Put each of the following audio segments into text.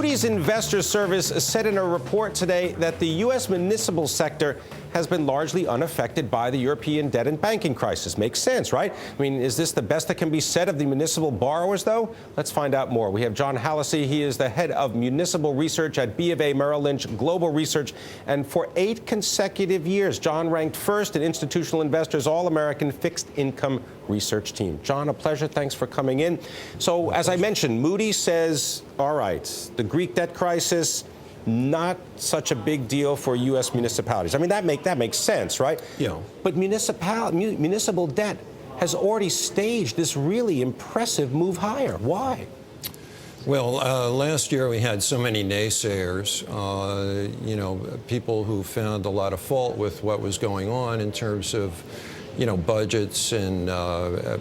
Moody's Investor Service said in a report today that the U.S. municipal sector has been largely unaffected by the European debt and banking crisis. Makes sense, right? I mean, is this the best that can be said of the municipal borrowers, though? Let's find out more. We have John Hallacy. He is the head of municipal research at B of A Merrill Lynch Global Research. And for 8 consecutive years, John ranked first in Institutional Investors' All-American Fixed Income Research Team. John, a pleasure. Thanks for coming in. So, as I mentioned, Moody's says, all right, the Greek debt crisis, not such a big deal for U.S. municipalities. I mean, that makes sense, right? Yeah. But municipal debt has already staged this really impressive move higher. Why? Well, last year we had so many naysayers, people who found a lot of fault with what was going on in terms of, budgets and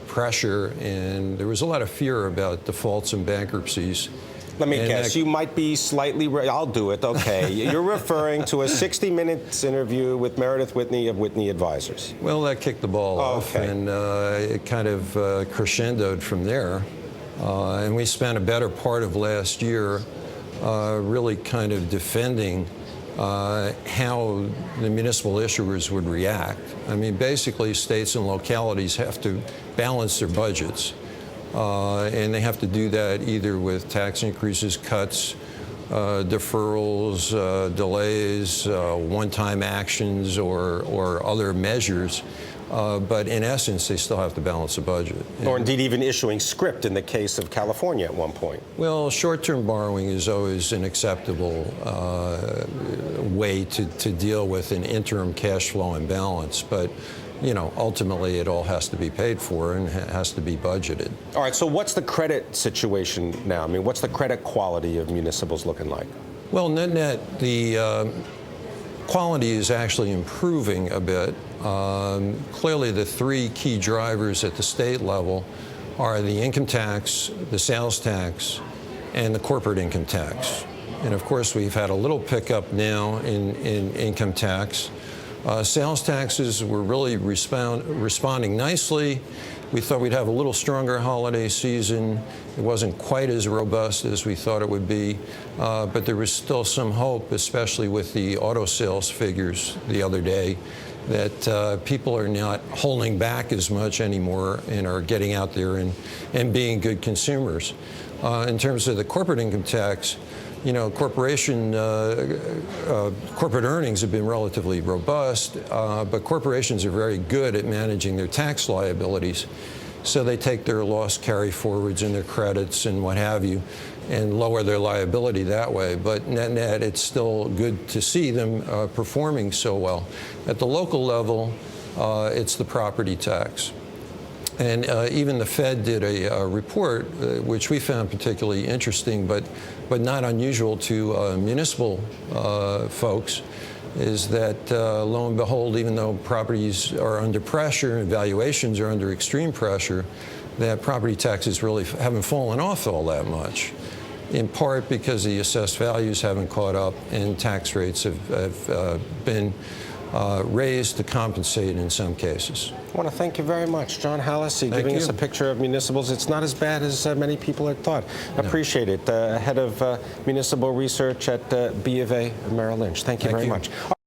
pressure, and there was a lot of fear about defaults and bankruptcies. Let me guess, you might be slightly, I'll do it, okay. You're referring to a 60 Minutes interview with Meredith Whitney of Whitney Advisors. Well, that kicked the ball off, and it kind of crescendoed from there. And we spent a better part of last year really kind of defending how the municipal issuers would react. I mean, basically, states and localities have to balance their budgets. And they have to do that either with tax increases, cuts, deferrals, delays, one-time actions, or other measures. But in essence, they still have to balance the budget. Or indeed even issuing script in the case of California at one point. Well, short-term borrowing is always an acceptable way to deal with an interim cash flow imbalance. But ultimately it all has to be paid for and has to be budgeted. All right, so what's the credit situation now? I mean, what's the credit quality of municipals looking like? Well, net, the quality is actually improving a bit. Clearly, the 3 key drivers at the state level are the income tax, the sales tax, and the corporate income tax. And of course, we've had a little pickup now in income tax. Sales taxes were really responding nicely. We thought we'd have a little stronger holiday season. It wasn't quite as robust as we thought it would be, but there was still some hope, especially with the auto sales figures the other day, that people are not holding back as much anymore and are getting out there and being good consumers. In terms of the corporate income tax, corporate earnings have been relatively robust, but corporations are very good at managing their tax liabilities. So they take their loss carry forwards and their credits and what have you and lower their liability that way. But net, it's still good to see them performing so well. At the local level, it's the property tax. And even the Fed did a report, which we found particularly interesting, but not unusual to municipal folks, is that lo and behold, even though properties are under pressure and valuations are under extreme pressure, that property taxes really haven't fallen off all that much, in part because the assessed values haven't caught up and tax rates have been raised to compensate in some cases. I want to thank you very much, John Hallacy, giving us a picture of municipals. It's not as bad as many people had thought. No. Appreciate it. Head of municipal research at B of A Merrill Lynch. Thank you very much.